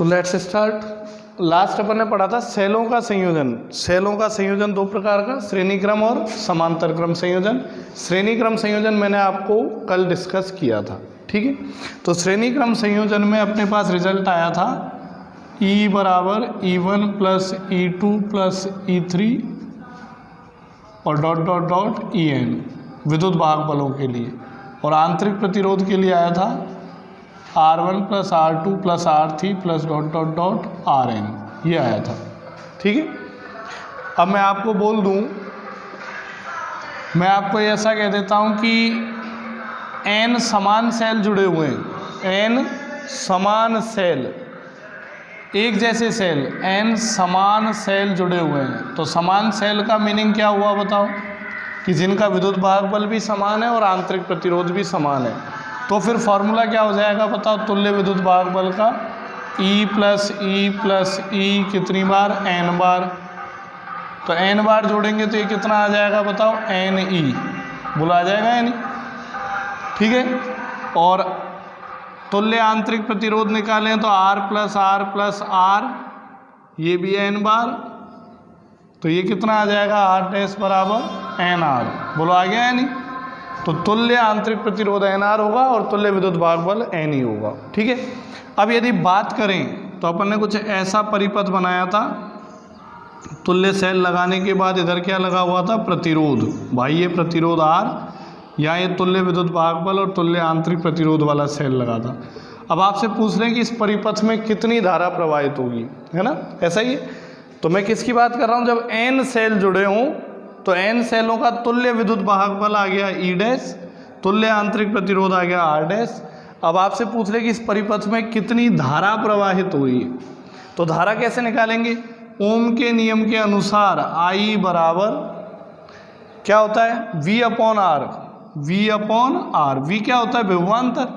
तो let's start. Last अपन ने पढ़ा था सेलों का संयोजन। सेलों का संयोजन दो प्रकार का, श्रेणी क्रम और समांतर क्रम संयोजन। श्रेणी क्रम संयोजन मैंने आपको कल डिस्कस किया था, ठीक है। तो श्रेणी क्रम संयोजन में अपने पास रिजल्ट आया था E बराबर E1 plus E2 plus E3 और डॉट डॉट डॉट En विद्युत भाग बलों के लिए, और आंतरिक प्रतिरोध के लिए आया था R1 plus R2 plus R3 plus dot dot dot Rn, ये आया था, ठीक है। अब मैं आपको बोल दूं, मैं आपको ऐसा कह देता हूं कि n समान सेल जुड़े हुए हैं, n समान सेल, एक जैसे सेल, n समान सेल जुड़े हुए हैं। तो समान सेल का मीनिंग क्या हुआ बताओ, कि जिनका विद्युत भाग बल भी समान है और आंतरिक प्रतिरोध भी समान है। तो फिर फॉर्मूला क्या हो जाएगा बताओ, तुल्य विद्युत भाग बल का E प्लस E कितनी बार, n बार। तो n बार जोड़ेंगे तो ये कितना आ जाएगा बताओ, NE, बोला आ जाएगा यानी, ठीक है। और तुल्य आंतरिक प्रतिरोध निकालें तो R प्लस R, ये भी n बार, तो ये कितना आ जाएगा, R डैश बराबर NR, बोलो आ गया यानी। तो तुल्य आंतरिक प्रतिरोध NR होगा और तुल्य विद्युत भाग बल NE होगा, ठीक है। अब यदि बात करें तो अपन ने कुछ ऐसा परिपथ बनाया था, तुल्य सेल लगाने के बाद इधर क्या लगा हुआ था, प्रतिरोध, बाह्य प्रतिरोध R, यहाँ ये तुल्य विद्युत भाग बल और तुल्य आंतरिक प्रतिरोध वाला सेल लगा था। अब आपसे पूछ रहे हैं कि इस परिपथ में कितनी धारा प्रवाहित होगी, है ना, ऐसा ही है। तो मैं किसकी बात कर रहा हूँ, जब n सेल जुड़े हों तो n सेलों का तुल्य विद्युत भाग बल आ गया E डैश, तुल्य आंतरिक प्रतिरोध आ गया R डैश। अब आपसे पूछ रहे कि इस परिपथ में कितनी धारा प्रवाहित हुई, तो धारा कैसे निकालेंगे, ओम के नियम के अनुसार I बराबर क्या होता है, V अपॉन R। V क्या होता है, विभवांतर,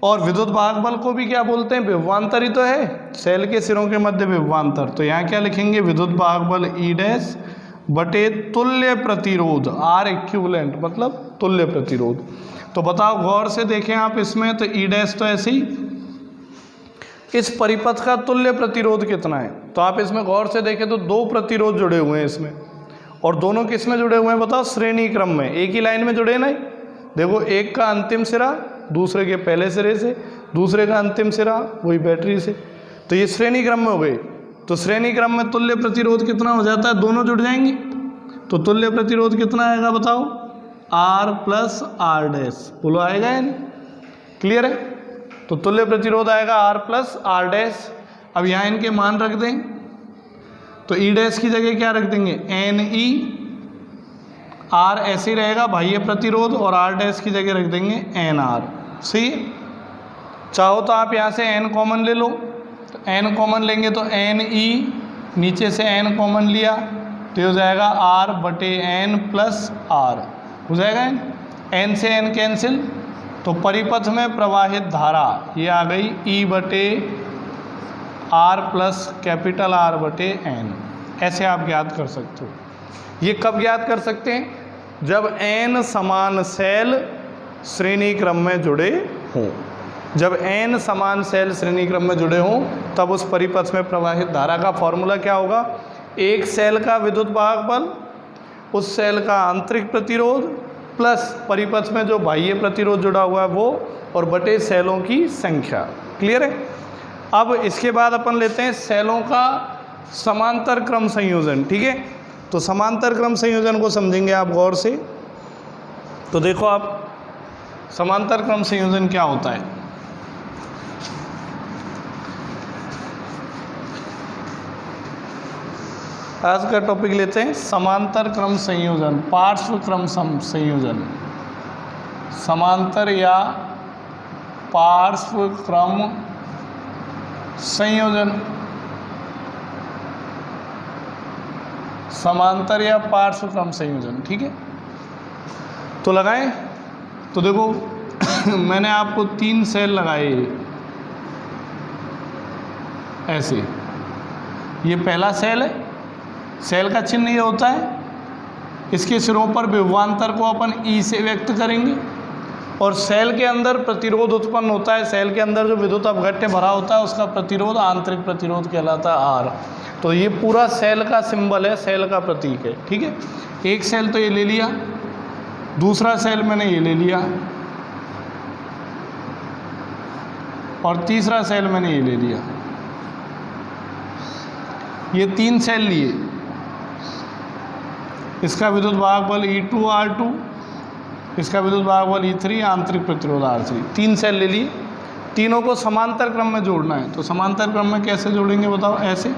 और विद्युत भाग बल को भी क्या बोलते हैं, विभवांतर ही तो है, सेल के सिरों के मध्य विभवांतर। तो यहाँ क्या लिखेंगे, विद्युत भाग बल E डैश बटे तुल्य प्रतिरोध R इक्विवेलेंट, मतलब तुल्य प्रतिरोध। तो बताओ, गौर से देखें आप इसमें, तो E डैश तो ऐसे ही, इस परिपथ का तुल्य प्रतिरोध कितना है, तो आप इसमें गौर से देखें तो दो प्रतिरोध जुड़े हुए हैं इसमें, और दोनों किस में जुड़े हुए हैं बताओ, श्रेणी क्रम में, एक ही लाइन में जुड़े नहीं। देखो, एक का अंतिम सिरा दूसरे के पहले सिरे से, दूसरे का अंतिम सिरा वही बैटरी से, तो ये श्रेणी क्रम में हो गई। तो श्रेणी क्रम में तुल्य प्रतिरोध कितना हो जाता है, दोनों जुड़ जाएंगे, तो तुल्य प्रतिरोध कितना आएगा बताओ, R प्लस R डैश, बोलो आएगा यानी, क्लियर है। तो तुल्य प्रतिरोध आएगा R प्लस R डैश। अब यहाँ इनके मान रख दें, तो E डैश की जगह क्या रख देंगे, NE, R ऐसे ही रहेगा बाह्य प्रतिरोध, और R डैश की जगह रख देंगे NR, सही है। चाहो तो आप यहाँ से n कॉमन ले लो, तो n कॉमन लेंगे तो NE, नीचे से n कॉमन लिया तो हो जाएगा R बटे n प्लस R, हो जाएगा n से n कैंसिल, तो परिपथ में प्रवाहित धारा ये आ गई E बटे R प्लस कैपिटल R बटे n। ऐसे आप ज्ञात कर सकते हो। ये कब ज्ञात कर सकते हैं, जब n समान सेल श्रेणी क्रम में जुड़े हों। जब n समान सेल श्रेणी क्रम में जुड़े हों तब उस परिपथ में प्रवाहित धारा का फॉर्मूला क्या होगा, एक सेल का विद्युत भाग बल, उस सेल का आंतरिक प्रतिरोध प्लस परिपथ में जो बाह्य प्रतिरोध जुड़ा हुआ है वो, और बटे सेलों की संख्या, क्लियर है। अब इसके बाद अपन लेते हैं सेलों का समांतर क्रम संयोजन, ठीक है। तो समांतर क्रम संयोजन को समझेंगे आप गौर से। तो देखो आप, समांतर क्रम संयोजन क्या होता है, आज का टॉपिक लेते हैं समांतर क्रम संयोजन, पार्श्व क्रम संयोजन, समांतर या पार्श्व क्रम संयोजन, समांतर या पार्श्व क्रम संयोजन, ठीक है। तो लगाएं, तो देखो मैंने आपको 3 सेल लगाए ऐसे, ये पहला सेल है, सेल का चिन्ह ये होता है, इसके सिरों पर विभवांतर को अपन E से व्यक्त करेंगे, और सेल के अंदर प्रतिरोध उत्पन्न होता है, सेल के अंदर जो विद्युत अपघट्य भरा होता है उसका प्रतिरोध आंतरिक प्रतिरोध कहलाता है आर। तो ये पूरा सेल का सिंबल है, सेल का प्रतीक है, ठीक है। एक सेल तो ये ले लिया, दूसरा सेल मैंने ये ले लिया, और तीसरा सेल मैंने ये ले लिया। ये 3 सेल लिए, इसका विद्युत वाहक बल E2 R2, इसका विद्युत वाहक बल E3, आंतरिक प्रतिरोध R3। 3 सेल ले लिए, तीनों को समांतर क्रम में जोड़ना है। तो समांतर क्रम में कैसे जोड़ेंगे बताओ? ऐसे,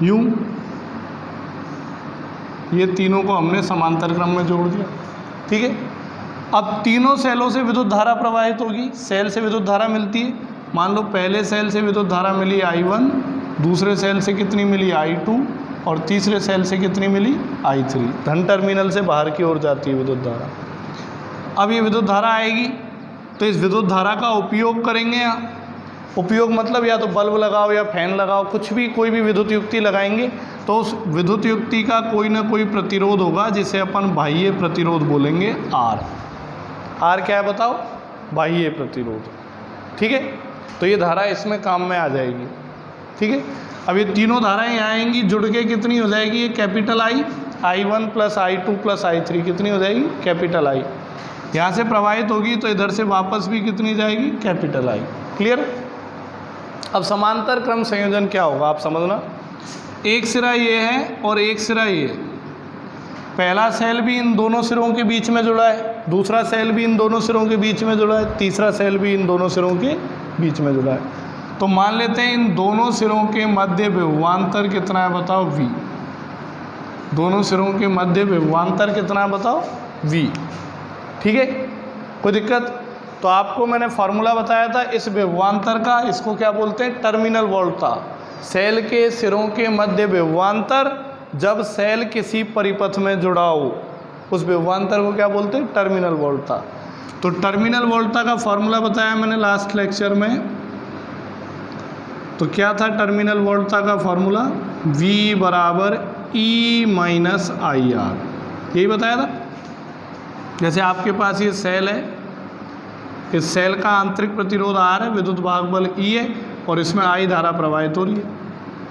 यूं, ये तीनों को हमने समांतर क्रम में जोड़ दिया, ठीक है। अब तीनों सेलों से विद्युत धारा प्रवाहित होगी, सेल से विद्युत धारा मिलती है। मान लो पहले सेल से विद्युत धारा मिली I1, दूसरे सेल से कितनी मिली I2, और तीसरे सेल से कितनी मिली I3। धन टर्मिनल से बाहर की ओर जाती है विद्युत धारा। अब ये विद्युत धारा आएगी तो इस विद्युत धारा का उपयोग करेंगे यहाँ। उपयोग मतलब या तो बल्ब लगाओ या फैन लगाओ, कुछ भी, कोई भी विद्युत युक्ति लगाएंगे तो उस विद्युत युक्ति का कोई ना कोई प्रतिरोध होगा जिसे अपन बाह्य प्रतिरोध बोलेंगे R। R क्या है बताओ? बाह्य प्रतिरोध, ठीक है। तो ये धारा इसमें काम में आ जाएगी, ठीक है। अब ये तीनों धाराएं आएंगी, जुड़ के कितनी हो जाएगी? ये capital I1 plus I2 plus I3 कितनी हो जाएगी? Capital I। यहाँ से प्रवाहित होगी तो इधर से वापस भी कितनी जाएगी? Capital I। क्लियर? अब समांतर क्रम संयोजन क्या होगा आप समझना। एक सिरा ये है और एक सिरा ये है। पहला सेल भी इन दोनों सिरों के बीच में जुड़ा है, दूसरा सेल भी इन दोनों सिरों के बीच में जुड़ा है, तीसरा सेल भी इन दोनों सिरों के बीच में जुड़ा है। तो मान लेते हैं इन दोनों सिरों के मध्य विभवांतर कितना है बताओ? V। दोनों सिरों के मध्य विभवांतर कितना है बताओ? V, ठीक है। कोई दिक्कत? तो आपको मैंने फार्मूला बताया था इस विभवांतर का, इसको क्या बोलते हैं? टर्मिनल वोल्टा। सेल के सिरों के मध्य विभवांतर जब सेल किसी परिपथ में जुड़ा हो, उस विभवांतर को क्या बोलते हैं? टर्मिनल वोल्टा। तो टर्मिनल वोल्टा का फार्मूला बताया मैंने लास्ट लेक्चर में। तो क्या था टर्मिनल वोल्टा का फार्मूला? V बराबर E माइनस IR, यही बताया था। जैसे आपके पास ये सेल है, इस सेल का आंतरिक प्रतिरोध R है, विद्युत वाहक बल E है, और इसमें I धारा प्रवाहित हो रही है।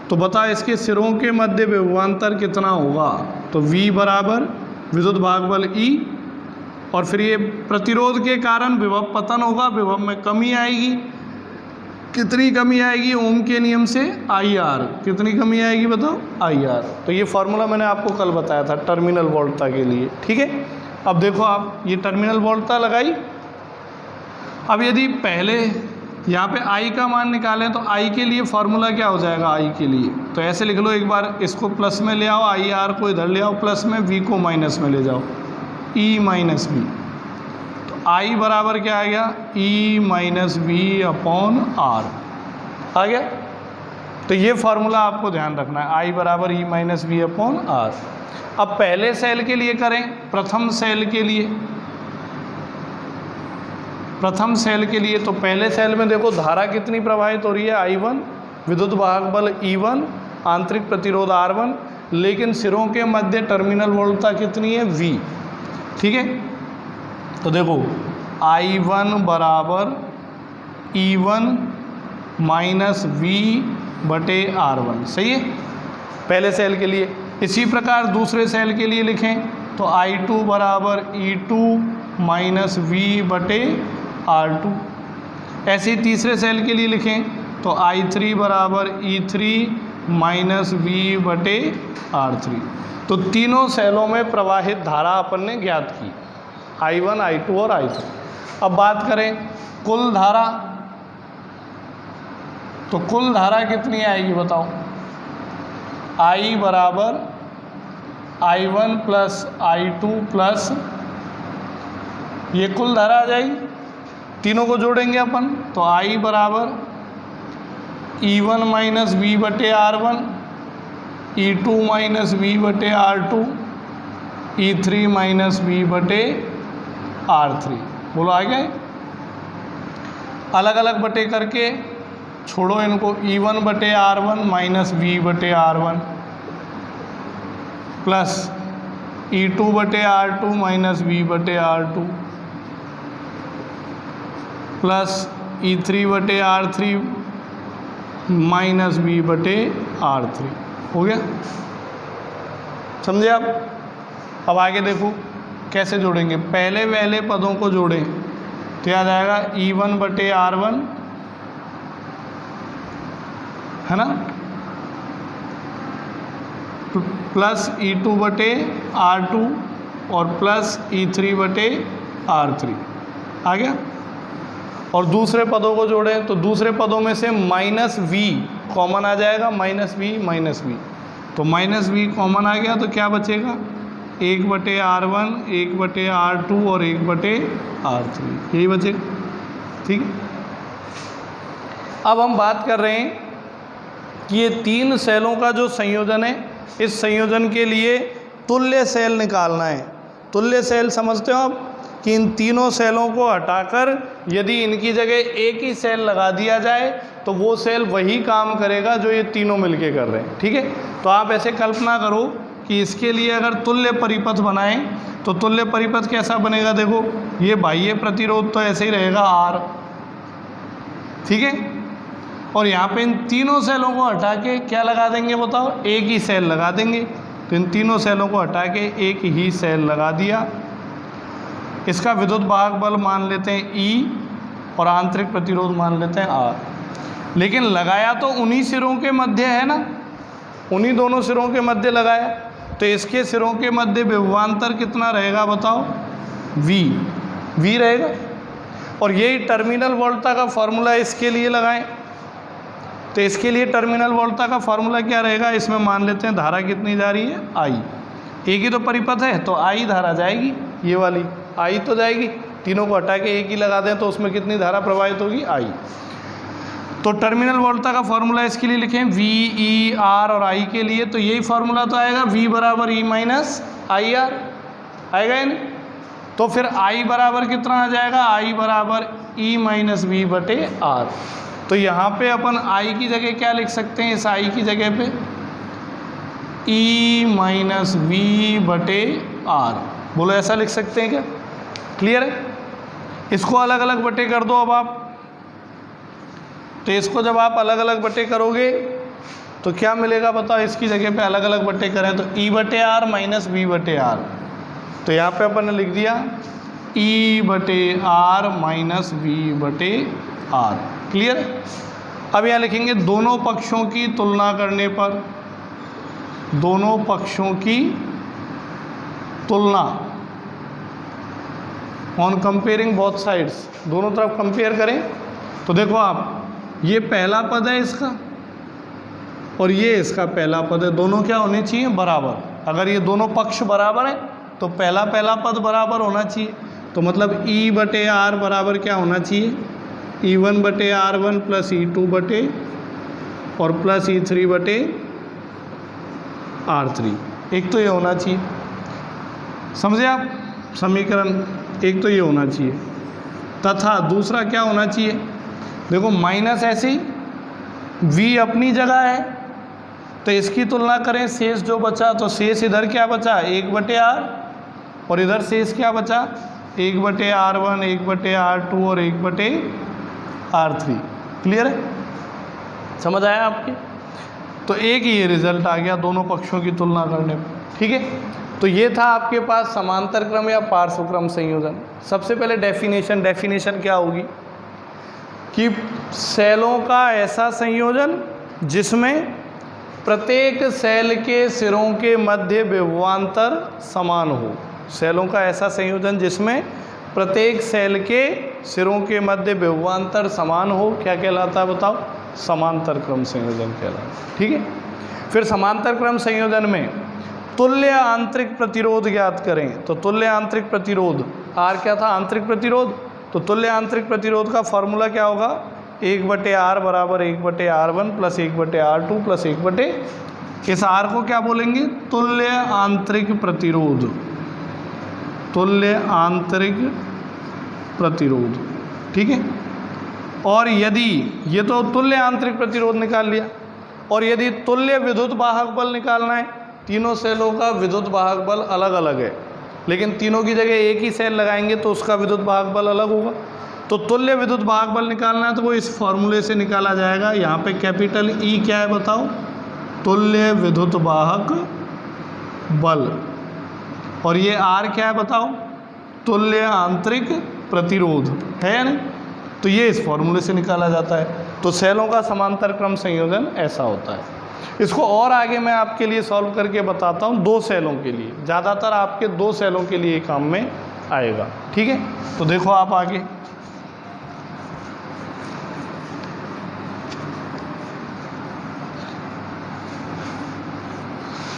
तो बता इसके सिरों के मध्य विभवांतर कितना होगा? तो V बराबर विद्युत वाहक बल E, और फिर ये प्रतिरोध के कारण विभव पतन होगा, विभव में कमी आएगी। कितनी कमी आएगी? ओम के नियम से IR। कितनी कमी आएगी बताओ? IR। तो ये फार्मूला मैंने आपको कल बताया था टर्मिनल वोल्टा के लिए, ठीक है। अब देखो आप, ये टर्मिनल वोल्टा लगाई। अब यदि पहले यहाँ पे I का मान निकालें तो I के लिए फार्मूला क्या हो जाएगा? I के लिए तो ऐसे लिख लो, एक बार इसको प्लस में ले आओ, IR को इधर ले आओ प्लस में, V को माइनस में ले जाओ, E माइनस V। तो I बराबर क्या आ गया? E minus V upon R आ गया। तो ये फार्मूला आपको ध्यान रखना है, I बराबर E minus V upon R। अब पहले सेल के लिए करें, प्रथम सेल के लिए, प्रथम सेल के लिए। तो पहले सेल में देखो धारा कितनी प्रवाहित हो रही है? I1, विद्युत वाहक बल E1, आंतरिक प्रतिरोध R1, लेकिन सिरों के मध्य टर्मिनल वोल्टता कितनी है? V, ठीक है। तो देखो I1 बराबर E1 माइनस V बटे R1, सही है पहले सेल के लिए। इसी प्रकार दूसरे सेल के लिए लिखें तो I2 बराबर E2 माइनस V बटे R2। ऐसे ही तीसरे सेल के लिए लिखें तो I3 बराबर E3 माइनस V बटे R3। तो तीनों सेलों में प्रवाहित धारा अपन ने ज्ञात की, I1, I2 और I3। अब बात करें कुल धारा, तो कुल धारा कितनी आएगी बताओ? I बराबर I1 प्लस I2 प्लस, ये कुल धारा आ जाएगी, तीनों को जोड़ेंगे अपन तो I बराबर E1 माइनस V बटे R1, E2 माइनस V बटे R2, E3 माइनस V बटे R3। बोलो आ गए? अलग अलग बटे करके छोड़ो इनको, E1 बटे R1 माइनस V बटे R1 प्लस E2 बटे R2 माइनस V बटे R2 plus E3/R3 minus B/R3 हो गया। समझे आप? अब आगे देखो कैसे जोड़ेंगे। पहले वाले पदों को जोड़ें तो याद आएगा E1/R1 है ना, प्लस E2/R2 और प्लस E3/R3 आ गया। और दूसरे पदों को जोड़ें तो दूसरे पदों में से माइनस V कॉमन आ जाएगा, माइनस V। तो माइनस V कॉमन आ गया तो क्या बचेगा, 1/R1, 1/R2 और 1/R3, यही बचेगा। ठीक है। अब हम बात कर रहे हैं कि ये तीन सेलों का जो संयोजन है, इस संयोजन के लिए तुल्य सेल निकालना है। तुल्य सेल समझते हो आप कि इन तीनों सेलों को हटाकर यदि इनकी जगह एक ही सेल लगा दिया जाए तो वो सेल वही काम करेगा जो ये तीनों मिलके कर रहे हैं। ठीक है। तो आप ऐसे कल्पना करो कि इसके लिए अगर तुल्य परिपथ बनाएं तो तुल्य परिपथ कैसा बनेगा। देखो ये बाह्य प्रतिरोध तो ऐसे ही रहेगा R, ठीक है। और यहाँ पे इन तीनों सेलों को हटा के क्या लगा देंगे बताओ, एक ही सेल लगा देंगे। तो इन तीनों सेलों को हटा के एक ही सेल लगा दिया। इसका विद्युत वाहक बल मान लेते हैं E और आंतरिक प्रतिरोध मान लेते हैं R। लेकिन लगाया तो उन्हीं सिरों के मध्य है ना, उन्हीं दोनों सिरों के मध्य लगाया, तो इसके सिरों के मध्य विभवांतर कितना रहेगा बताओ, V रहेगा। और यही टर्मिनल वोल्टा का फॉर्मूला इसके लिए लगाएं तो इसके लिए टर्मिनल वोल्टा का फॉर्मूला क्या रहेगा, इसमें मान लेते हैं धारा कितनी जा रही है, I। एक ही तो परिपथ है तो I धारा जाएगी, ये वाली I तो जाएगी। तीनों को हटा के एक ही लगा दें तो उसमें कितनी धारा प्रवाहित होगी, I। तो टर्मिनल वोल्टा का फॉर्मूला इसके लिए लिखें V, E, R और I के लिए, तो यही फॉर्मूला तो आएगा V बराबर E माइनस IR, आएगा या नहीं। तो फिर I बराबर कितना आ जाएगा, I बराबर E माइनस V/R। तो यहाँ पे अपन I की जगह क्या लिख सकते हैं, इस I की जगह पे E माइनस V/R, बोलो ऐसा लिख सकते हैं क्या, क्लियर है। इसको अलग अलग बटे कर दो अब आप, तो इसको जब आप अलग अलग बटे करोगे तो क्या मिलेगा बताओ, इसकी जगह पे अलग अलग बटे करें तो E/R माइनस V/R। तो यहाँ पे अपन ने लिख दिया E/R माइनस V/R, क्लियर। अब यहाँ लिखेंगे दोनों पक्षों की तुलना करने पर, दोनों पक्षों की तुलना, ऑन कंपेयरिंग बोथ साइड्स, दोनों तरफ कंपेयर करें तो देखो आप, ये पहला पद है इसका और ये इसका पहला पद है, दोनों क्या होने चाहिए, बराबर। अगर ये दोनों पक्ष बराबर है तो पहला पद बराबर होना चाहिए। तो मतलब E/R बराबर क्या होना चाहिए, E1/R1 प्लस E2 और प्लस E3/R3, एक तो ये होना चाहिए। समझे आप समीकरण, एक तो ये होना चाहिए। तथा दूसरा क्या होना चाहिए, देखो माइनस ऐसी V अपनी जगह है तो इसकी तुलना करें, शेष जो बचा तो शेष इधर क्या बचा, 1/R, और इधर शेष क्या बचा, 1/R1, 1/R2 और 1/R3, क्लियर है, समझ आया आपके। तो एक ही ये रिजल्ट आ गया दोनों पक्षों की तुलना करने पर, ठीक है। तो ये था आपके पास समांतर क्रम या पार्श्वक्रम संयोजन। सबसे पहले डेफिनेशन क्या होगी कि सेलों का ऐसा संयोजन जिसमें प्रत्येक सेल के सिरों के मध्य विभवांतर समान हो। सेलों का ऐसा संयोजन जिसमें प्रत्येक सेल के सिरों के मध्य विभवांतर समान हो, क्या कहलाता है बताओ, समांतर क्रम संयोजन कहलाता है, ठीक है। फिर समांतर क्रम संयोजन में तुल्य आंतरिक प्रतिरोध ज्ञात करें। तो तुल्य आंतरिक प्रतिरोध, R क्या था, आंतरिक प्रतिरोध, तो तुल्य आंतरिक प्रतिरोध का फॉर्मूला क्या होगा, 1/R बराबर 1/R1 प्लस 1/R2 प्लस 1/, इस R को क्या बोलेंगे, तुल्य आंतरिक प्रतिरोध, तुल्य आंतरिक प्रतिरोध, ठीक है। और यदि ये तो तुल्य आंतरिक प्रतिरोध निकाल लिया, और यदि तुल्य विद्युत वाहक बल निकालना है, तीनों सेलों का विद्युत वाहक बल अलग अलग है लेकिन तीनों की जगह एक ही सेल लगाएंगे तो उसका विद्युत वाहक बल अलग होगा। तो तुल्य विद्युत भाग बल निकालना है तो वो इस फॉर्मूले से निकाला जाएगा। यहाँ पे कैपिटल ई क्या है बताओ, तुल्य विद्युत वाहक बल, और ये आर क्या है बताओ, तुल्य आंतरिक प्रतिरोध है या नहीं। तो ये इस फॉर्मूले से निकाला जाता है। तो सेलों का समांतर क्रम संयोजन ऐसा होता है। इसको और आगे मैं आपके लिए सॉल्व करके बताता हूँ 2 सेलों के लिए, ज़्यादातर आपके 2 सेलों के लिए काम में आएगा। ठीक है, तो देखो आप आगे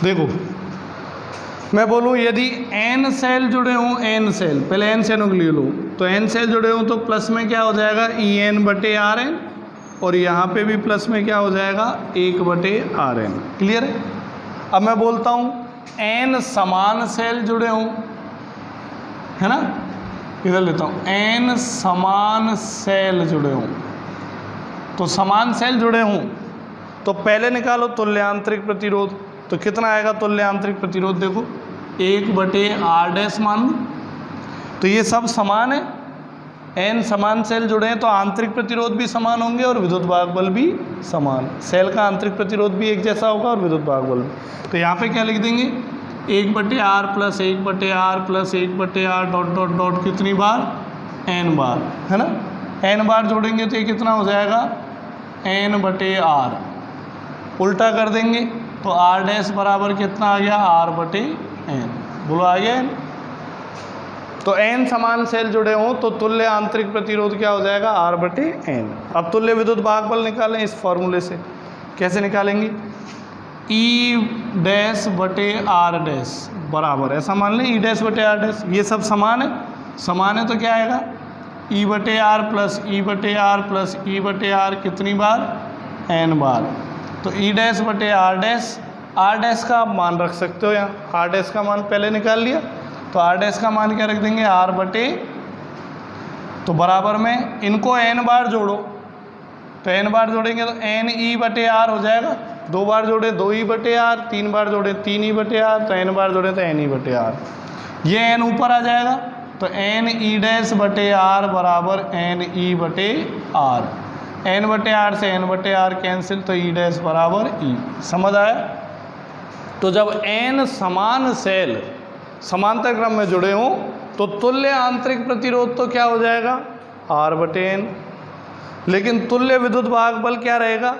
देखो, मैं बोलूँ यदि n सेल जुड़े हों, n सेल, पहले n सेलों के लिए लो, तो n सेल जुड़े हों तो प्लस में क्या हो जाएगा EN/RN, और यहाँ पे भी प्लस में क्या हो जाएगा 1/RN। क्लियर है। अब मैं बोलता हूँ n समान सेल जुड़े हों, है ना, इधर लेता हूँ, n समान सेल जुड़े हों। तो समान सेल जुड़े हों तो पहले निकालो तुल्य आंतरिक प्रतिरोध। तो कितना आएगा तुल्य आंतरिक प्रतिरोध, देखो 1/R' मान लो। तो ये सब समान है, n समान सेल जुड़े हैं तो आंतरिक प्रतिरोध भी समान होंगे और विद्युत भाग बल भी समान। सेल का आंतरिक प्रतिरोध भी एक जैसा होगा और विद्युत भाग बल भी। तो यहाँ पे क्या लिख देंगे 1/R plus 1/R plus 1/R dot dot dot कितनी बार, n बार, है ना। n बार जोड़ेंगे तो ये कितना हो जाएगा n/R। उल्टा कर देंगे तो R' बराबर कितना आ गया R/n। बोलो आ गया n। तो n समान सेल जुड़े हों तो तुल्य आंतरिक प्रतिरोध क्या हो जाएगा R/n। अब तुल्य विद्युत भाग बल निकालें इस फॉर्मूले से। कैसे निकालेंगे, E' R' बराबर, ऐसा मान लें E'/R', ये सब समान है, समान है तो क्या आएगा E/R plus E/R plus E/R कितनी बार, n बार। तो E'/R', R' का आप मान रख सकते हो, यहाँ R' का मान पहले निकाल लिया, तो R' का मान क्या रख देंगे R/, तो बराबर में इनको n बार जोड़ो, तो n बार जोड़ेंगे तो NE/R हो जाएगा। 2 बार जोड़े 2E/R, 3 बार जोड़े 3E/R, तो n बार जोड़े तो NE/R। ये n ऊपर आ जाएगा तो NE'/R बराबर NE/R। n/R से n/R कैंसिल, तो E' बराबर E। समझ आया। तो जब n समान सेल समांतर क्रम में जुड़े हों तो तुल्य आंतरिक प्रतिरोध तो क्या हो जाएगा R/n। लेकिन तुल्य विद्युत वाहक बल क्या रहेगा,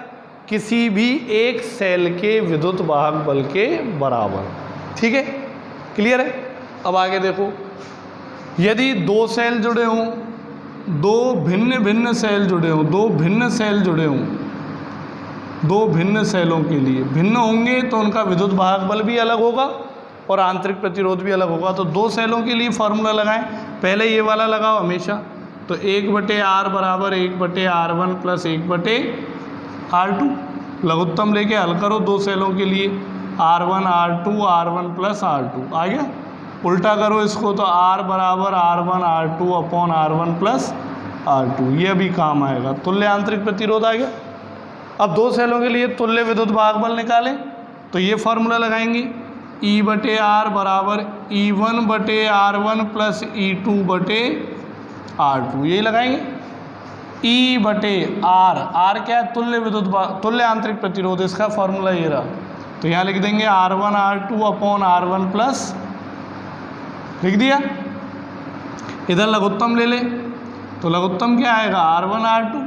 किसी भी एक सेल के विद्युत वाहक बल के बराबर। ठीक है, क्लियर है। अब आगे देखो, यदि 2 सेल जुड़े हों, 2 भिन्न भिन्न सेल जुड़े हों, 2 भिन्न सेल जुड़े हों, 2 भिन्न सेलों के लिए भिन्न होंगे तो उनका विद्युत वाहक बल भी अलग होगा और आंतरिक प्रतिरोध भी अलग होगा। तो 2 सेलों के लिए फॉर्मूला लगाएं। पहले ये वाला लगाओ हमेशा, तो 1/R बराबर 1/R1 प्लस 1/R2। लघुत्तम लेके हल करो 2 सेलों के लिए, R1 R2 R1 plus R2 आ गया। उल्टा करो इसको तो R बराबर R1 R2 upon R1 plus R2, ये भी काम आएगा। तुल्य आंतरिक प्रतिरोध आ गया। अब 2 सेलों के लिए तुल्य विद्युत भाग बल निकालें तो ये फॉर्मूला लगाएंगे, E/R बराबर E1/R1 प्लस E2/R2, यही लगाएंगे। E/R, R क्या है तुल्य आंतरिक प्रतिरोध, इसका फॉर्मूला ये रहा। तो यहाँ लिख देंगे R1 R2 upon R1 plus, लिख दिया। इधर लघुत्तम ले ले तो लघुत्तम क्या आएगा R1 R2,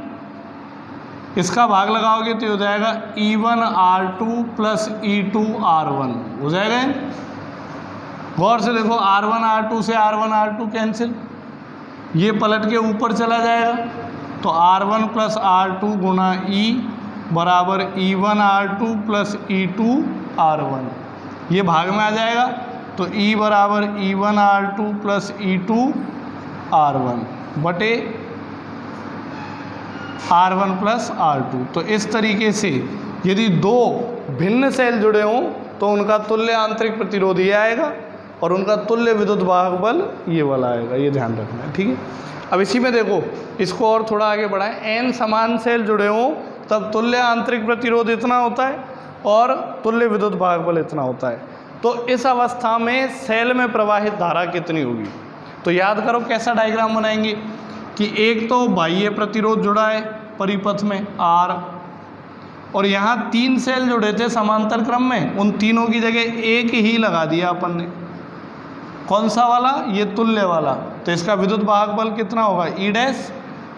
इसका भाग लगाओगे तो हो जाएगा E1 R2 plus E2 R1 हो जाएगा। गौर से देखो, R1 R2 से R1 R2 कैंसिल, ये पलट के ऊपर चला जाएगा तो R1 प्लस R2 गुना E बराबर E1 R2 plus E2 R1, ये भाग में आ जाएगा तो E बराबर E1 R2 plus E2 R1 बटे R1 प्लस R2। तो इस तरीके से यदि 2 भिन्न सेल जुड़े हों तो उनका तुल्य आंतरिक प्रतिरोध ये आएगा और उनका तुल्य विद्युत वाहक बल ये वाला आएगा, ये ध्यान रखना है। ठीक है, अब इसी में देखो, इसको और थोड़ा आगे बढ़ाएं। n समान सेल जुड़े हों तब तुल्य आंतरिक प्रतिरोध इतना होता है और तुल्य विद्युत वाहक बल इतना होता है। तो इस अवस्था में सेल में प्रवाहित धारा कितनी होगी, तो याद करो कैसा डायग्राम बनाएंगे। कि एक तो बाह्य प्रतिरोध जुड़ा है परिपथ में R, और यहाँ 3 सेल जुड़े थे समांतर क्रम में, उन तीनों की जगह एक ही लगा दिया अपन ने। कौन सा वाला? ये तुल्य वाला। तो इसका विद्युत वाहक बल कितना होगा? E डैश,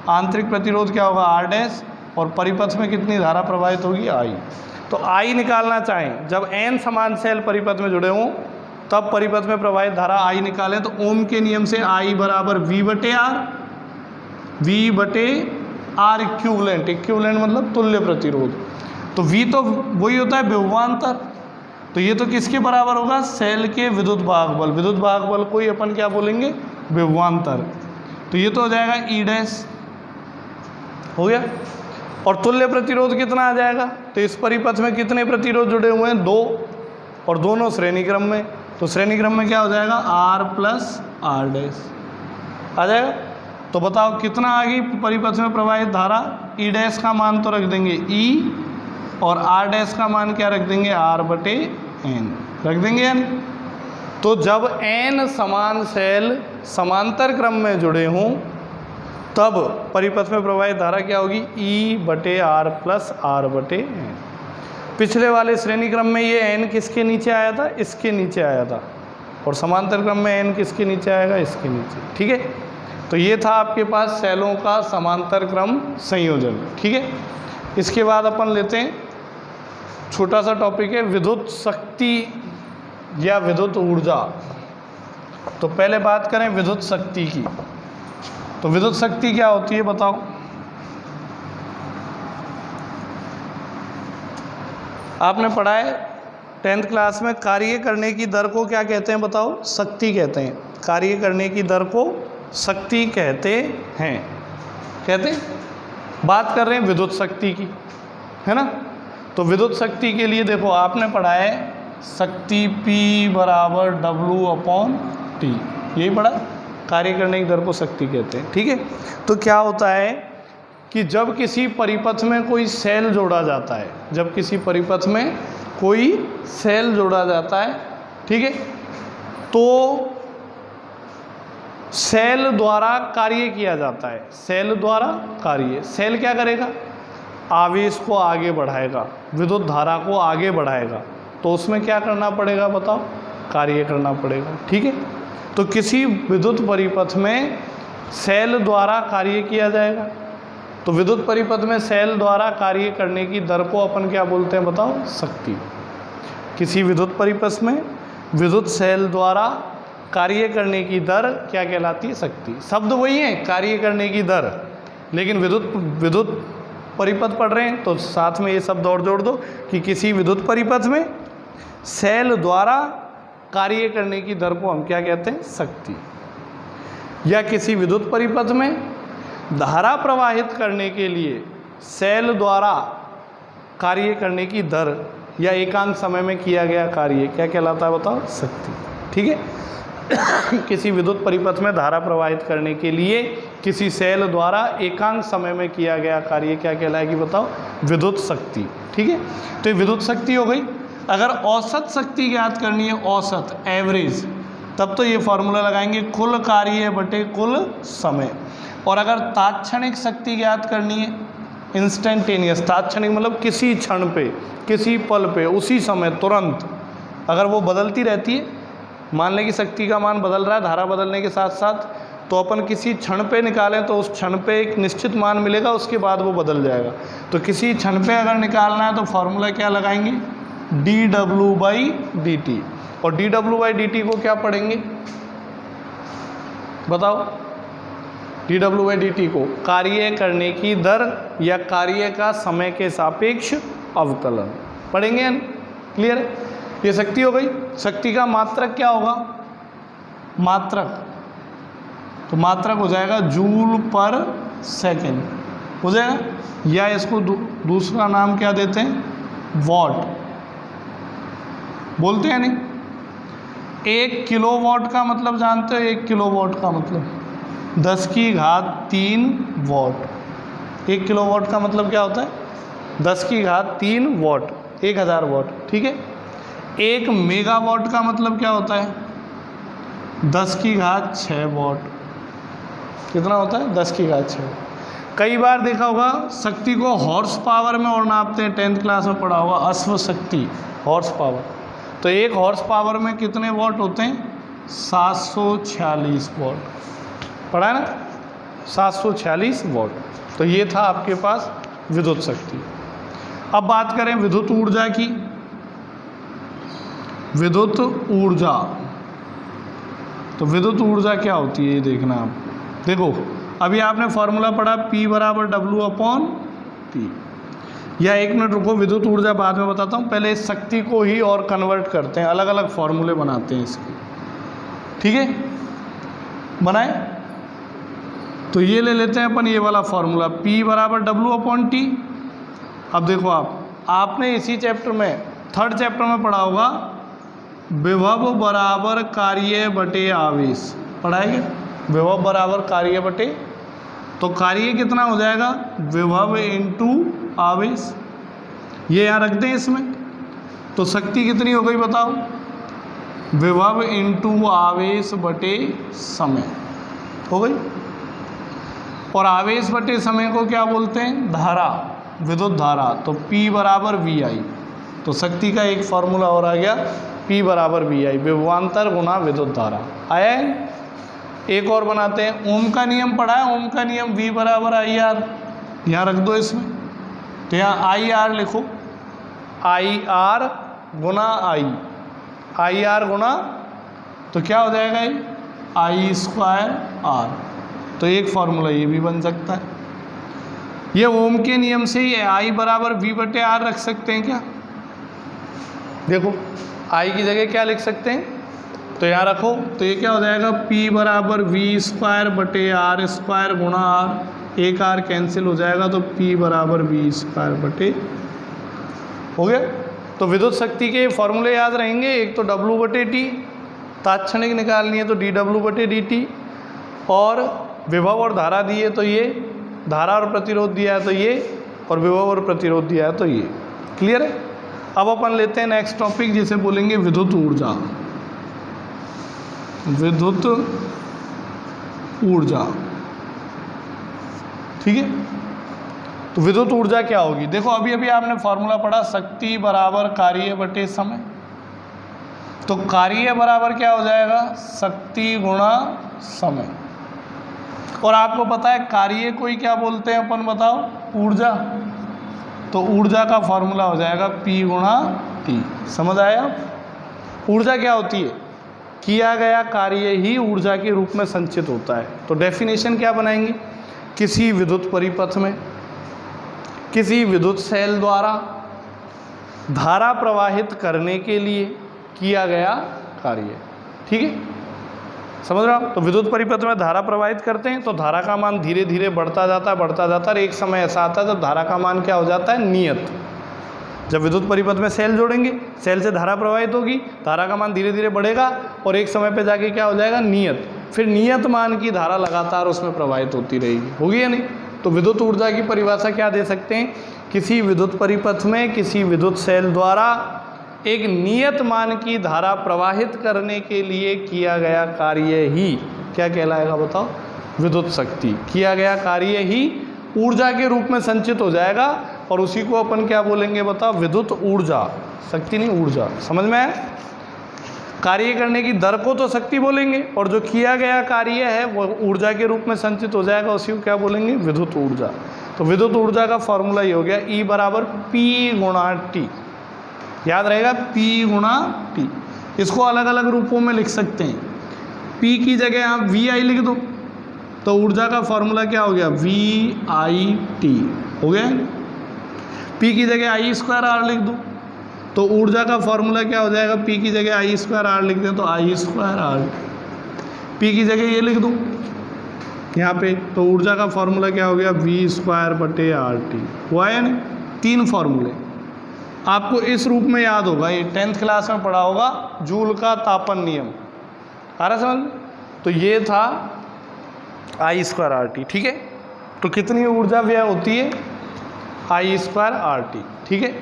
आंतरिक प्रतिरोध क्या होगा? R डैश, और परिपथ में कितनी धारा प्रवाहित होगी? I। तो I निकालना चाहें, जब n समान सेल परिपथ में जुड़े हों तब परिपथ में प्रवाहित धारा I निकालें, तो ओम के नियम से I बराबर V बटे R, V बटे R इक्विवेलेंट, इक्विवेलेंट मतलब तुल्य प्रतिरोध। तो V तो वही होता है विभवांतर, तो ये तो किसके बराबर होगा? सेल के विद्युत वाहक बल। विद्युत वाहक बल को ही अपन क्या बोलेंगे? विभवांतर। तो ये तो हो जाएगा E डैश, हो गया। और तुल्य प्रतिरोध कितना आ जाएगा? तो इस परिपथ में कितने प्रतिरोध जुड़े हुए हैं? 2, और दोनों श्रेणी क्रम में। तो श्रेणी क्रम में क्या हो जाएगा? R प्लस R डैश आ जाएगा। तो बताओ कितना आ गई परिपथ में प्रवाहित धारा? E डैश का मान तो रख देंगे E, और R डैश का मान क्या रख देंगे? R बटे N रख देंगे यानी। तो जब N समान सेल समांतर क्रम में जुड़े हों तब परिपथ में प्रवाहित धारा क्या होगी? E बटे R प्लस R बटे N। पिछले वाले श्रेणी क्रम में ये N किसके नीचे आया था? इसके नीचे आया था, और समांतर क्रम में N किसके नीचे आएगा? इसके नीचे। ठीक है, तो ये था आपके पास सेलों का समांतर क्रम संयोजन। ठीक है, इसके बाद अपन लेते हैं छोटा सा टॉपिक है विद्युत शक्ति या विद्युत ऊर्जा। तो पहले बात करें विद्युत शक्ति की। तो विद्युत शक्ति क्या होती है बताओ? आपने पढ़ा है 10th क्लास में, कार्य करने की दर को क्या कहते हैं बताओ? शक्ति कहते हैं। कार्य करने की दर को शक्ति कहते हैं, कहते हैं। बात कर रहे हैं विद्युत शक्ति की, है ना। तो विद्युत शक्ति के लिए देखो आपने पढ़ा है शक्ति P बराबर W/T, यही पढ़ा। कार्य करने की दर को शक्ति कहते हैं। ठीक है, तो क्या होता है कि जब किसी परिपथ में कोई सेल जोड़ा जाता है, जब किसी परिपथ में कोई सेल जोड़ा जाता है, ठीक है, तो सेल द्वारा कार्य किया जाता है। सेल द्वारा कार्य, सेल क्या करेगा? आवेश को आगे बढ़ाएगा, विद्युत धारा को आगे बढ़ाएगा। तो उसमें क्या करना पड़ेगा बताओ? कार्य करना पड़ेगा। ठीक है, तो किसी विद्युत परिपथ में सेल द्वारा कार्य किया जाएगा। तो विद्युत परिपथ में सेल द्वारा कार्य करने की दर को अपन क्या बोलते हैं बताओ? शक्ति। किसी विद्युत परिपथ में विद्युत सेल द्वारा कार्य करने की दर क्या कहलाती है? शक्ति। शब्द वही है, कार्य करने की दर, लेकिन विद्युत परिपथ पढ़ रहे हैं तो साथ में ये शब्द और जोड़ दो कि किसी विद्युत परिपथ में सेल द्वारा कार्य करने की दर को हम क्या कहते हैं? शक्ति। या किसी विद्युत परिपथ में धारा प्रवाहित करने के लिए सेल द्वारा कार्य करने की दर या एकांक समय में किया गया कार्य क्या कहलाता है बताओ? शक्ति। ठीक है, किसी विद्युत परिपथ में धारा प्रवाहित करने के लिए किसी सेल द्वारा एकांक समय में किया गया कार्य क्या कहलाएगी बताओ? विद्युत शक्ति। ठीक है, तो ये विद्युत शक्ति हो गई। अगर औसत शक्ति ज्ञात करनी है, औसत एवरेज, तब तो ये फॉर्मूला लगाएंगे कुल कार्य बटे कुल समय। और अगर तात्क्षणिक शक्ति ज्ञात करनी है, इंस्टेंटेनियस, तात्क्षणिक मतलब किसी क्षण पे, किसी पल पे, उसी समय तुरंत, अगर वो बदलती रहती है, मान लें कि शक्ति का मान बदल रहा है धारा बदलने के साथ साथ, तो अपन किसी क्षण पे निकालें तो उस क्षण पे एक निश्चित मान मिलेगा, उसके बाद वो बदल जाएगा। तो किसी क्षण पे अगर निकालना है तो फॉर्मूला क्या लगाएंगे? dW/dt। और dW/dt को क्या पढ़ेंगे बताओ? dW/dt को कार्य करने की दर या कार्य का समय के सापेक्ष अवकलन पढ़ेंगे, यानी क्लियर है? ये शक्ति हो गई। शक्ति का मात्रक क्या होगा? मात्रक, तो मात्रक हो जाएगा जूल पर सेकेंड हो जाएगा, या इसको दूसरा नाम क्या देते हैं? वॉट बोलते हैं। नहीं, 1 किलोवाट का मतलब जानते हो? 1 किलोवाट का मतलब 10⁻³ वॉट। 1 किलोवाट का मतलब क्या होता है? 10⁻³ वॉट, 1000 वॉट। ठीक है, 1 मेगावाट का मतलब क्या होता है? 10⁻6 वॉट। कितना होता है 10 की घात 6। कई बार देखा होगा शक्ति को हॉर्स पावर में और नापते हैं, 10th क्लास में पढ़ा होगा अश्व शक्ति, हॉर्स पावर। तो एक हॉर्स पावर में कितने वॉट होते हैं? 746 वॉट, पढ़ा है ना, 746 वॉट। तो ये था आपके पास विद्युत शक्ति। अब बात करें विद्युत ऊर्जा की। विद्युत ऊर्जा, तो विद्युत ऊर्जा क्या होती है ये देखना आप। देखो अभी आपने फॉर्मूला पढ़ा P बराबर W/T, या 1 मिनट रुको, विद्युत ऊर्जा बाद में बताता हूँ, पहले इस शक्ति को ही और कन्वर्ट करते हैं, अलग अलग फॉर्मूले बनाते हैं इसके, ठीक है, बनाए। तो ये ले लेते हैं अपन ये वाला फॉर्मूला P बराबर W/T। अब देखो आपने इसी चैप्टर में 3rd चैप्टर में पढ़ा होगा विभव बराबर कार्य बटे आवेश, पढ़ाएंगे विभव बराबर कार्य बटे, तो कार्य कितना हो जाएगा? विभव इंटू आवेश, ये यहाँ रख दें इसमें। तो शक्ति कितनी हो गई बताओ? विभव इंटू आवेश बटे समय हो गई। और आवेश बटे समय को क्या बोलते हैं? धारा, विद्युत धारा। तो P बराबर VI, तो शक्ति का एक फॉर्मूला और आ गया P बराबर VI, विभवांतर गुना विद्युत धारा। आया है? एक और बनाते हैं, ओम का नियम पढ़ा है, ओम का नियम V बराबर IR, यहाँ रख दो इसमें। तो यहाँ IR लिखो, IR गुना IR गुना, तो क्या हो जाएगा ये? I²R। तो एक फॉर्मूला ये भी बन सकता है। ये ओम के नियम से ही I बराबर V बटे R रख सकते हैं क्या? देखो I की जगह क्या लिख सकते हैं? तो यहाँ रखो, तो ये क्या हो जाएगा? P बराबर V² बटे R² गुणा R, एक R कैंसिल हो जाएगा, तो P बराबर V² बटे, हो गया। तो विद्युत शक्ति के फॉर्मूले याद रहेंगे, एक तो W बटे T, तात्क्षणिक निकालनी है तो dW बटे dt, और विभव और धारा दिए तो ये, धारा और प्रतिरोध दिया है तो ये, और विभव और प्रतिरोध दिया है तो ये। क्लियर है? अब अपन लेते हैं नेक्स्ट टॉपिक जिसे बोलेंगे विद्युत ऊर्जा। विद्युत ऊर्जा, ठीक है। तो विद्युत ऊर्जा क्या होगी? देखो अभी अभी आपने फॉर्मूला पढ़ा शक्ति बराबर कार्य बटे समय। तो कार्य बराबर क्या हो जाएगा? शक्ति गुणा समय। और आपको पता है कार्य को ही क्या बोलते हैं अपन, बताओ? ऊर्जा। तो ऊर्जा का फॉर्मूला हो जाएगा P गुणा T। समझ आया? ऊर्जा क्या होती है? किया गया कार्य ही ऊर्जा के रूप में संचित होता है। तो डेफिनेशन क्या बनाएंगे? किसी विद्युत परिपथ में किसी विद्युत सेल द्वारा धारा प्रवाहित करने के लिए किया गया कार्य, ठीक है, समझ रहे हो? तो विद्युत परिपथ में धारा प्रवाहित करते हैं तो धारा का मान धीरे धीरे बढ़ता जाता है, और एक समय ऐसा आता है जब धारा का मान क्या हो जाता है? नियत। जब विद्युत परिपथ में सेल जोड़ेंगे, सेल से धारा प्रवाहित होगी, धारा का मान धीरे धीरे बढ़ेगा और एक समय पे जाके क्या हो जाएगा? नियत। फिर नियत मान की धारा लगातार उसमें प्रवाहित होती रहेगी, होगी या नहीं? तो विद्युत ऊर्जा की परिभाषा क्या दे सकते हैं? किसी विद्युत परिपथ में किसी विद्युत सेल द्वारा एक नियत मान की धारा प्रवाहित करने के लिए किया गया कार्य ही क्या कहलाएगा बताओ? विद्युत शक्ति। किया गया कार्य ही ऊर्जा के रूप में संचित हो जाएगा और उसी को अपन क्या बोलेंगे बताओ? विद्युत ऊर्जा। शक्ति नहीं, ऊर्जा। समझ में आया? कार्य करने की दर को तो शक्ति बोलेंगे और जो किया गया कार्य है वो ऊर्जा के रूप में संचित हो जाएगा, उसी को क्या बोलेंगे? विद्युत ऊर्जा। तो विद्युत ऊर्जा का फॉर्मूला ये हो गया E बराबर P गुणा T। याद रहेगा? P गुणा T। इसको अलग अलग रूपों में लिख सकते हैं। P की जगह आप VI लिख दो तो ऊर्जा का फॉर्मूला क्या हो गया? VIT हो गया। P की जगह I²R लिख दो तो ऊर्जा का फॉर्मूला क्या हो जाएगा? P की जगह I²R लिख दें तो I²R। P की जगह ये लिख दो यहाँ पे, तो ऊर्जा का फॉर्मूला क्या हो गया? V² बटे RT। हुआ है नहीं? 3 फॉर्मूले आपको इस रूप में याद होगा, ये 10th क्लास में पढ़ा होगा, जूल का तापन नियम। आ रहा समझ? तो ये था I²RT, ठीक है। तो कितनी ऊर्जा व्यय होती है? I²RT, ठीक है।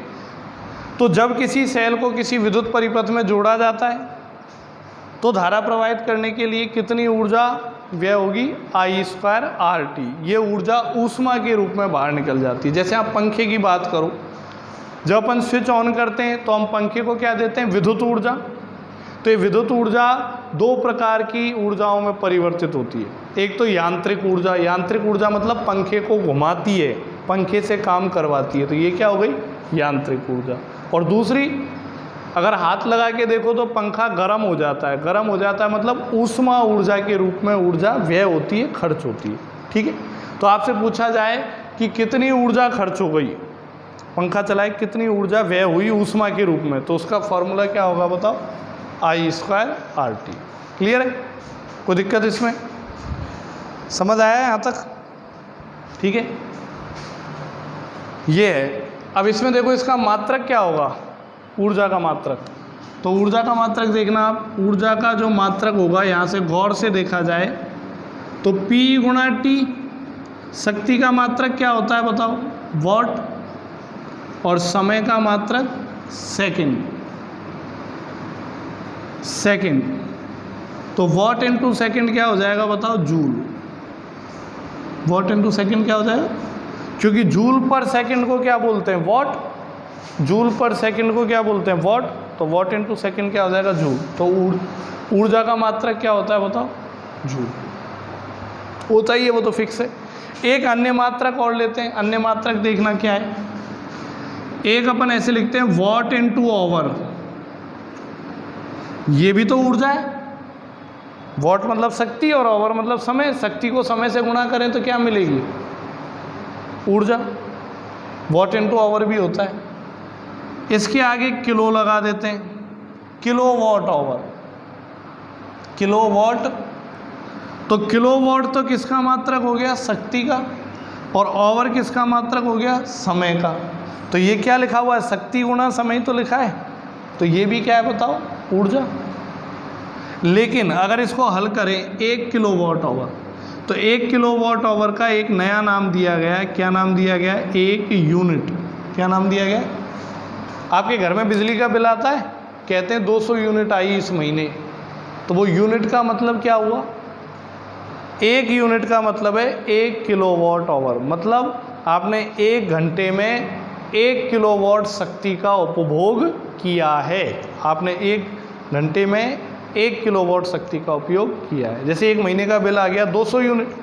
तो जब किसी सेल को किसी विद्युत परिपथ में जोड़ा जाता है तो धारा प्रवाहित करने के लिए कितनी ऊर्जा व्यय होगी I²RT। ये ऊर्जा ऊष्मा के रूप में बाहर निकल जाती है। जैसे आप पंखे की बात करो, जब अपन स्विच ऑन करते हैं तो हम पंखे को क्या देते हैं, विद्युत ऊर्जा। तो ये विद्युत ऊर्जा दो प्रकार की ऊर्जाओं में परिवर्तित होती है। एक तो यांत्रिक ऊर्जा, यांत्रिक ऊर्जा मतलब पंखे को घुमाती है, पंखे से काम करवाती है, तो ये क्या हो गई, यांत्रिक ऊर्जा। और दूसरी, अगर हाथ लगा के देखो तो पंखा गर्म हो जाता है, गर्म हो जाता है मतलब ऊष्मा ऊर्जा के रूप में ऊर्जा व्यय होती है, खर्च होती है। ठीक है, तो आपसे पूछा जाए कि कितनी ऊर्जा खर्च हो गई, पंखा चलाए कितनी ऊर्जा व्यय हुई ऊष्मा के रूप में, तो उसका फॉर्मूला क्या होगा बताओ, I²RT। क्लियर है, कोई दिक्कत इसमें, समझ आया यहाँ तक? ठीक है, ये है। अब इसमें देखो इसका मात्रक क्या होगा, ऊर्जा का मात्रक। तो ऊर्जा का मात्रक देखना आप, ऊर्जा का जो मात्रक होगा यहाँ से गौर से देखा जाए तो P × T। शक्ति का मात्रक क्या होता है बताओ, वॉट, और समय का मात्रक सेकंड। तो वॉट इंटू सेकंड क्या हो जाएगा बताओ, जूल। वॉट इंटू सेकंड क्या हो जाएगा, क्योंकि जूल पर सेकंड को क्या बोलते हैं, वॉट, जूल पर सेकंड को क्या बोलते हैं, वॉट। तो वॉट इंटू सेकंड क्या हो जाएगा, जूल। तो ऊर्जा का मात्रक क्या होता है बताओ, जूल होता ही है, वो तो फिक्स है। एक अन्य मात्रक और लेते हैं, अन्य मात्रक देखना क्या है, एक अपन ऐसे लिखते हैं वॉट इंटू आवर, ये भी तो ऊर्जा है। वॉट मतलब शक्ति और आवर मतलब समय, शक्ति को समय से गुणा करें तो क्या मिलेगी, ऊर्जा। वॉट इंटू आवर भी होता है। इसके आगे किलो लगा देते हैं, किलोवाट आवर, किलोवाट। तो किलोवाट तो किसका मात्रक हो गया, शक्ति का, और आवर किसका मात्रक हो गया, समय का। तो ये क्या लिखा हुआ है, शक्ति गुणा समय तो लिखा है, तो ये भी क्या है बताओ, ऊर्जा। लेकिन अगर इसको हल करें 1 किलोवाट आवर, तो 1 किलोवाट आवर का एक नया नाम दिया गया है। क्या नाम दिया गया है, एक यूनिट। क्या नाम दिया गया, आपके घर में बिजली का बिल आता है, कहते हैं 200 यूनिट आई इस महीने, तो वो यूनिट का मतलब क्या हुआ, एक यूनिट का मतलब है 1 किलोवाट आवर। मतलब आपने 1 घंटे में 1 किलोवाट शक्ति का उपभोग किया है, आपने 1 घंटे में 1 किलोवाट शक्ति का उपयोग किया है। जैसे एक महीने का बिल आ गया 200 यूनिट,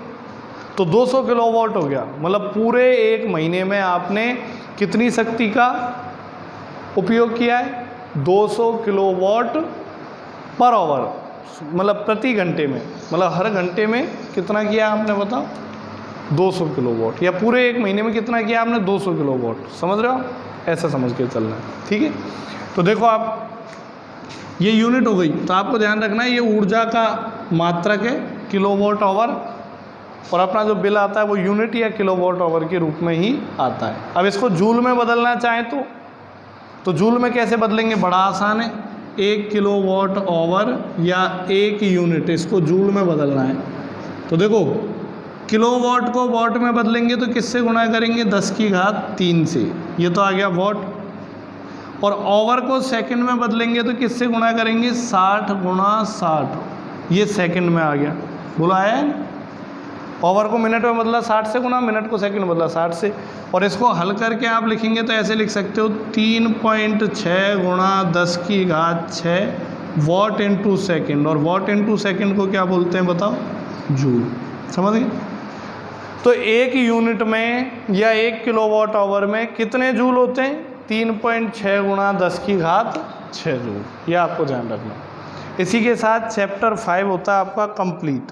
तो 200 किलोवाट हो गया, मतलब पूरे 1 महीने में आपने कितनी शक्ति का उपयोग किया है, 200 किलोवाट पर आवर, मतलब प्रति घंटे में, मतलब हर घंटे में कितना किया आपने बताओ, 200 किलोवाट। या पूरे 1 महीने में कितना किया आपने, 200 किलोवाट। समझ रहे हो, ऐसा समझ के चलना है। ठीक है, तो देखो आप, ये यूनिट हो गई, तो आपको ध्यान रखना है ये ऊर्जा का मात्रक है, किलोवाट आवर, और अपना जो बिल आता है वो यूनिट या किलोवाट आवर के रूप में ही आता है। अब इसको जूल में बदलना चाहें तो जूल में कैसे बदलेंगे, बड़ा आसान है, 1 किलोवाट आवर या 1 यूनिट, इसको जूल में बदलना है। तो देखो किलोवाट को वाट में बदलेंगे तो किससे गुणा करेंगे, 10⁻³ से, ये तो आ गया वाट। और आवर को सेकंड में बदलेंगे तो किससे गुणा करेंगे, 60 × 60, ये सेकंड में आ गया। बोला है, आवर को मिनट में बदला 60 से गुणा, मिनट को सेकंड में बदला 60 से। और इसको हल करके आप लिखेंगे तो ऐसे लिख सकते हो 3.6 × 10⁻6 वाट इंटू सेकेंड। और वाट इंटू सेकेंड को क्या बोलते हैं बताओ, जूल। समझ गए? तो 1 यूनिट में या 1 किलोवाट आवर में कितने जूल होते हैं, 3.6 × 10⁻6 जूल। यह आपको ध्यान रखना। इसी के साथ चैप्टर 5 होता है आपका कंप्लीट।